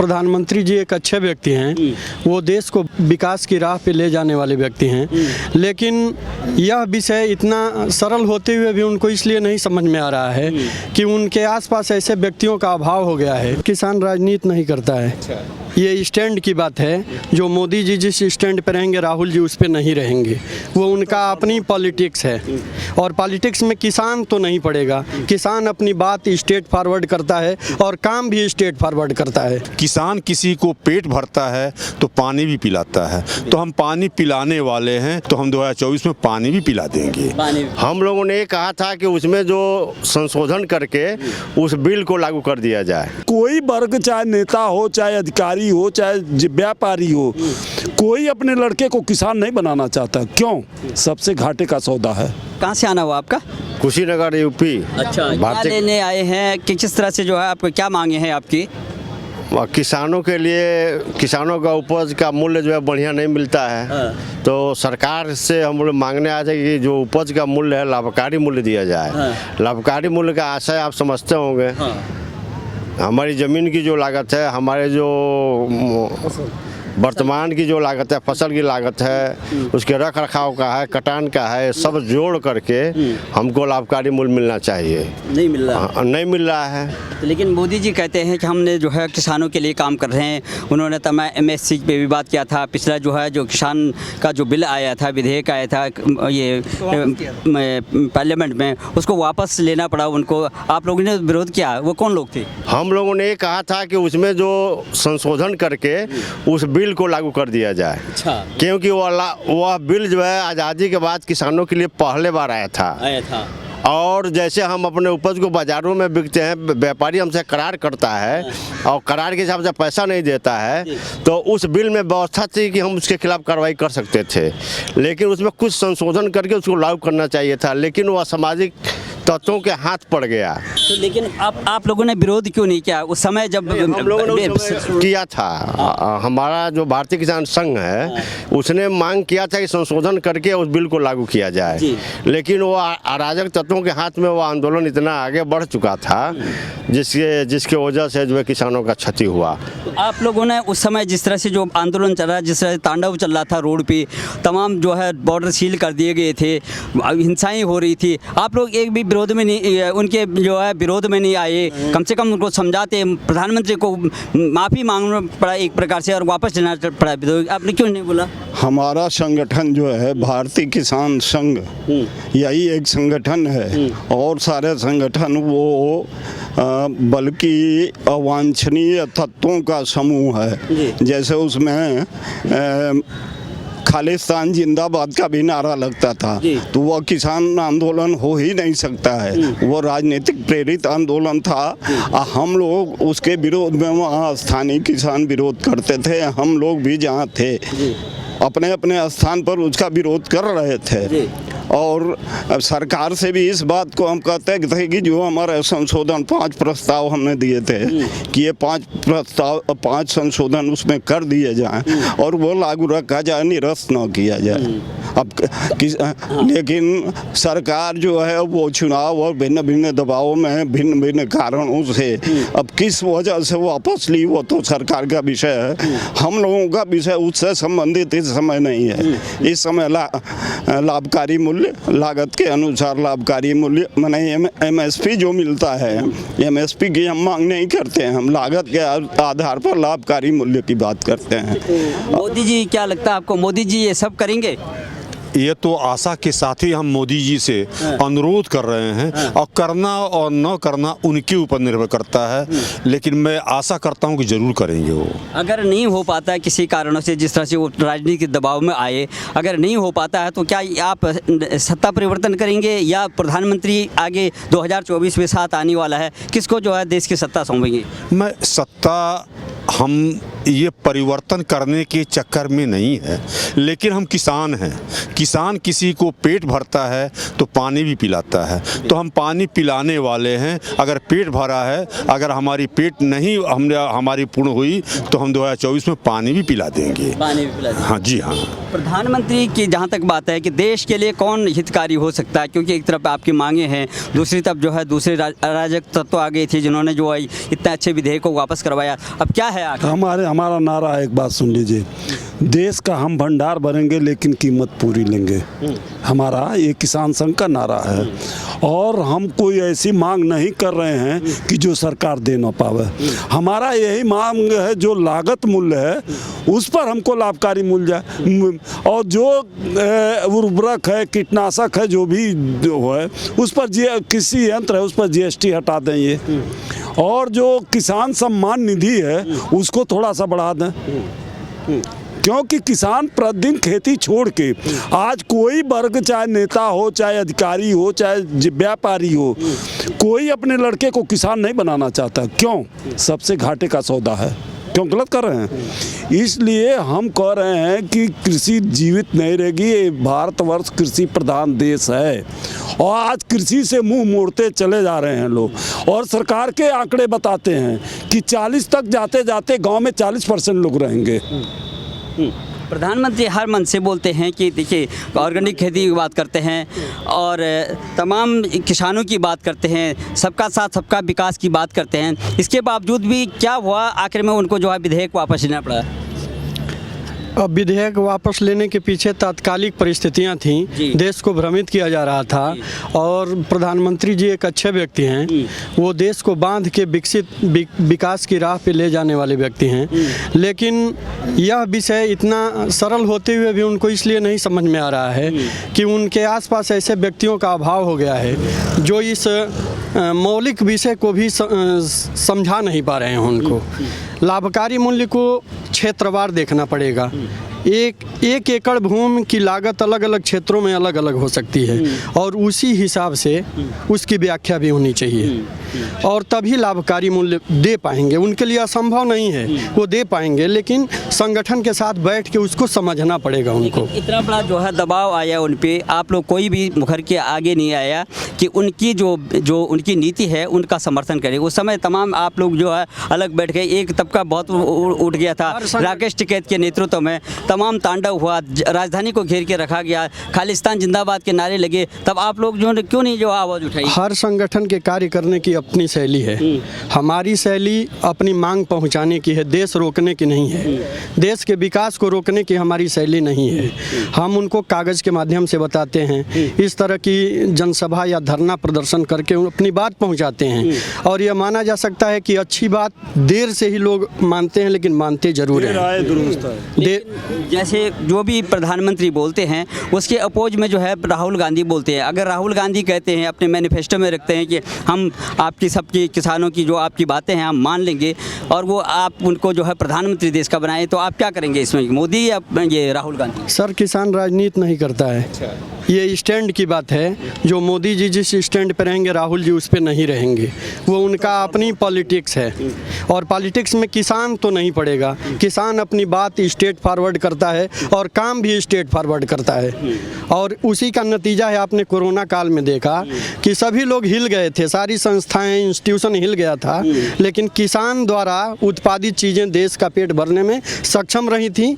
प्रधानमंत्री जी एक अच्छे व्यक्ति हैं, वो देश को विकास की राह पे ले जाने वाले व्यक्ति हैं, लेकिन यह विषय इतना सरल होते हुए भी उनको इसलिए नहीं समझ में आ रहा है कि उनके आसपास ऐसे व्यक्तियों का अभाव हो गया है। किसान राजनीति नहीं करता है, ये स्टैंड की बात है। जो मोदी जी जिस स्टैंड पे रहेंगे, राहुल जी उस पे नहीं रहेंगे। वो उनका अपनी पॉलिटिक्स है, और पॉलिटिक्स में किसान तो नहीं पड़ेगा। किसान अपनी बात स्टेट फॉरवर्ड करता है और काम भी स्टेट फॉरवर्ड करता है। किसान किसी को पेट भरता है तो पानी भी पिलाता है, तो हम पानी पिलाने वाले हैं, तो हम 2024 में पानी भी पिला देंगे। हम लोगों ने कहा था कि उसमें जो संशोधन करके उस बिल को लागू कर दिया जाए। कोई वर्ग, चाहे नेता हो, चाहे अधिकारी हो, चाहे व्यापारी हो, कोई अपने लड़के को किसान नहीं बनाना चाहता। क्यों? सबसे घाटे का सौदा है। कहाँ से आना हुआ आपका? कुशीनगर, यूपी। अच्छा, क्या लेने आए हैं कि किस तरह से जो है आपको क्या मांगे हैं आपकी? किसानों के लिए, किसानों का उपज का मूल्य जो है बढ़िया नहीं मिलता है, तो सरकार से हम लोग मांगने आए थे कि जो उपज का मूल्य है लाभकारी मूल्य दिया जाए। लाभकारी मूल्य का आशय आप समझते होंगे। हमारी ज़मीन की जो लागत है, हमारे जो वर्तमान की जो लागत है, फसल की लागत है, उसके रख रखाव का है, कटान का है, सब जोड़ करके हमको लाभकारी मूल्य मिलना चाहिए। नहीं मिल रहा? नहीं मिल रहा है। लेकिन मोदी जी कहते हैं कि हमने जो है किसानों के लिए काम कर रहे हैं। उन्होंने तमाम MSC पे भी बात किया था। पिछला जो है जो किसान का जो बिल आया था, विधेयक आया था ये पार्लियामेंट में, उसको वापस लेना पड़ा उनको। आप लोगों ने विरोध किया, वो कौन लोग थे? हम लोगों ने कहा था कि उसमें जो संशोधन करके उस बिल को लागू कर दिया जाए। अच्छा। क्योंकि वह बिल जो है आज़ादी के बाद किसानों के लिए पहले बार आया था। और जैसे हम अपने उपज को बाज़ारों में बिकते हैं, व्यापारी हमसे करार करता है और करार के हिसाब से पैसा नहीं देता है, तो उस बिल में व्यवस्था थी कि हम उसके खिलाफ कार्रवाई कर सकते थे, लेकिन उसमें कुछ संशोधन करके उसको लागू करना चाहिए था, लेकिन वह सामाजिक तत्वों के हाथ पड़ गया। तो लेकिन आप लोगों ने विरोध क्यों नहीं किया उस समय जब हम लोगों ने किया था? हमारा जो भारतीय किसान संघ है उसने मांग किया था कि संशोधन करके उस बिल को लागू किया जाए, लेकिन वो अराजक तत्वों के हाथ में वो आंदोलन इतना आगे बढ़ चुका था जिसके वजह से जो है किसानों का क्षति हुआ। तो आप लोगों ने उस समय जिस तरह से जो आंदोलन चल रहा, जिस तरह तांडव चल रहा था रोड पे, तमाम जो है बॉर्डर सील कर दिए गए थे, हिंसाएं हो रही थी, आप लोग एक भी विरोध में नहीं, उनके जो है विरोध में नहीं आए? कम से कम उनको समझाते। प्रधानमंत्री को माफ़ी मांगना पड़ा एक प्रकार से और वापस लेना पड़ा, आपने क्यों नहीं बोला? हमारा संगठन जो है भारतीय किसान संघ, यही एक संगठन है, और सारे संगठन वो बल्कि अवांछनीय तत्वों का समूह है। जैसे उसमें खालिस्तान जिंदाबाद का भी नारा लगता था, तो वह किसान आंदोलन हो ही नहीं सकता है। वो राजनीतिक प्रेरित आंदोलन था। हम लोग उसके विरोध में वहाँ स्थानीय किसान विरोध करते थे। हम लोग भी जहाँ थे अपने अपने स्थान पर उसका विरोध कर रहे थे, और सरकार से भी इस बात को हम कहते थे कि जो हमारे संशोधन 5 प्रस्ताव हमने दिए थे कि ये 5 संशोधन उसमें कर दिए जाएं और वो लागू रखा जाए, निरस्त न किया जाए। अब लेकिन सरकार जो है वो चुनाव और भिन्न भिन्न दबावों में भिन्न भिन्न कारणों से अब किस वजह से वापस ली, वो तो सरकार का विषय है। हम लोगों का विषय उससे संबंधित इस समय नहीं है। इस समय लाभकारी मूल्य, लागत के अनुसार लाभकारी मूल्य माने MSP जो मिलता है, MSP की हम मांग नहीं करते हैं, हम लागत के आधार पर लाभकारी मूल्य की बात करते हैं। मोदी जी, क्या लगता है आपको, मोदी जी ये सब करेंगे? ये तो आशा के साथ ही हम मोदी जी से अनुरोध कर रहे हैं, और करना और न करना उनके ऊपर निर्भर करता है, लेकिन मैं आशा करता हूं कि ज़रूर करेंगे वो। अगर नहीं हो पाता है किसी कारणों से, जिस तरह से वो राजनीतिक दबाव में आए, अगर नहीं हो पाता है तो क्या आप सत्ता परिवर्तन करेंगे, या प्रधानमंत्री आगे 2024 में साथ आने वाला है, किसको जो है देश की सत्ता सौंपेंगे? मैं सत्ता हम ये परिवर्तन करने के चक्कर में नहीं है, लेकिन हम किसान हैं। किसान किसी को पेट भरता है तो पानी भी पिलाता है, तो हम पानी पिलाने वाले हैं। अगर पेट भरा है, अगर हमारी पेट नहीं हमारी पूर्ण हुई तो हम 2024 में पानी भी पिला देंगे। पानी भी पिला देंगे। हाँ जी हाँ। प्रधानमंत्री की जहाँ तक बात है कि देश के लिए कौन हितकारी हो सकता है, क्योंकि एक तरफ आपकी मांगे हैं, दूसरी तरफ जो है दूसरे अराजक तत्व आ गए थे जिन्होंने जो है इतने अच्छे विधेयक को वापस करवाया। अब क्या है आगे? हमारा नारा है, एक बात सुन लीजिए, देश का हम भंडार भरेंगे लेकिन कीमत पूरी लेंगे। हमारा ये किसान संघ का नारा है और हम कोई ऐसी मांग नहीं कर रहे हैं कि जो सरकार दे ना पावे। हमारा यही मांग है, जो लागत मूल्य है उस पर हमको लाभकारी मूल्य जाए, और जो उर्वरक है, कीटनाशक है, जो भी है उस पर कृषि यंत्र है उस पर GST हटा दें ये, और जो किसान सम्मान निधि है उसको थोड़ा सा बढ़ा दें, क्योंकि किसान प्रतिदिन खेती छोड़ के आज कोई वर्ग, चाहे नेता हो, चाहे अधिकारी हो, चाहे व्यापारी हो, कोई अपने लड़के को किसान नहीं बनाना चाहता। क्यों? सबसे घाटे का सौदा है। क्यों गलत कर रहे हैं? इसलिए हम कह रहे हैं कि कृषि जीवित नहीं रहेगी। भारतवर्ष कृषि प्रधान देश है और आज कृषि से मुंह मोड़ते चले जा रहे हैं लोग, और सरकार के आंकड़े बताते हैं कि 40 तक जाते जाते गांव में 40% लोग रहेंगे। प्रधानमंत्री हर मन से बोलते हैं कि देखिए ऑर्गेनिक खेती की बात करते हैं और तमाम किसानों की बात करते हैं, सबका साथ सबका विकास की बात करते हैं। इसके बावजूद भी क्या हुआ, आखिर में उनको जो है विधेयक वापस लेना पड़ा? अब विधेयक वापस लेने के पीछे तात्कालिक परिस्थितियां थीं, देश को भ्रमित किया जा रहा था, और प्रधानमंत्री जी एक अच्छे व्यक्ति हैं, वो देश को बांध के विकास की राह पे ले जाने वाले व्यक्ति हैं। लेकिन यह विषय इतना सरल होते हुए भी उनको इसलिए नहीं समझ में आ रहा है कि उनके आसपास ऐसे व्यक्तियों का अभाव हो गया है जो इस मौलिक विषय को भी समझा नहीं पा रहे हैं। उनको लाभकारी मूल्य को क्षेत्रवार देखना पड़ेगा। एक एकड़ भूमि की लागत अलग अलग क्षेत्रों में अलग अलग हो सकती है, और उसी हिसाब से उसकी व्याख्या भी होनी चाहिए, और तभी लाभकारी मूल्य दे पाएंगे। उनके लिए असंभव नहीं है, वो दे पाएंगे, लेकिन संगठन के साथ बैठ के उसको समझना पड़ेगा उनको। इतना बड़ा जो है दबाव आया उन पे, आप लोग कोई भी मुखर के आगे नहीं आया कि उनकी जो उनकी नीति है उनका समर्थन करें। उस समय तमाम आप लोग जो है अलग बैठ गए, एक तबका बहुत उठ गया था। राकेश टिकैत के नेतृत्व में तमाम तांडव हुआ, राजधानी को घेर के रखा गया, खालिस्तान जिंदाबाद के नारे लगे, तब आप लोग जो क्यों नहीं जो आवाज़ उठाई? हर संगठन के कार्य करने की अपनी शैली है। हमारी शैली अपनी मांग पहुंचाने की है, देश रोकने की नहीं है। देश के विकास को रोकने की हमारी शैली नहीं है। हम उनको कागज़ के माध्यम से बताते हैं, इस तरह की जनसभा या धरना प्रदर्शन करके अपनी बात पहुंचाते हैं, और यह माना जा सकता है कि अच्छी बात देर से ही लोग मानते हैं, लेकिन मानते जरूर हैं। जैसे जो भी प्रधानमंत्री बोलते हैं उसके अपोज में जो है राहुल गांधी बोलते हैं। अगर राहुल गांधी कहते हैं, अपने मैनिफेस्टो में रखते हैं कि हम आपकी सबकी किसानों की जो आपकी बातें हैं हम मान लेंगे, और वो आप उनको जो है प्रधानमंत्री देश का बनाए, तो आप क्या करेंगे इसमें, मोदी या ये राहुल गांधी? सर, किसान राजनीति नहीं करता है। ये स्टैंड की बात है। जो मोदी जी जिस स्टैंड पे रहेंगे, राहुल जी उस पे नहीं रहेंगे। वो उनका अपनी पॉलिटिक्स है, और पॉलिटिक्स में किसान तो नहीं पड़ेगा। किसान अपनी बात स्टेट फॉरवर्ड करता है और काम भी स्टेट फॉरवर्ड करता है, और उसी का नतीजा है आपने कोरोना काल में देखा कि सभी लोग हिल गए थे, सारी संस्थाएं, इंस्टीट्यूशन हिल गया था, लेकिन किसान द्वारा उत्पादित चीज़ें देश का पेट भरने में सक्षम रही थी।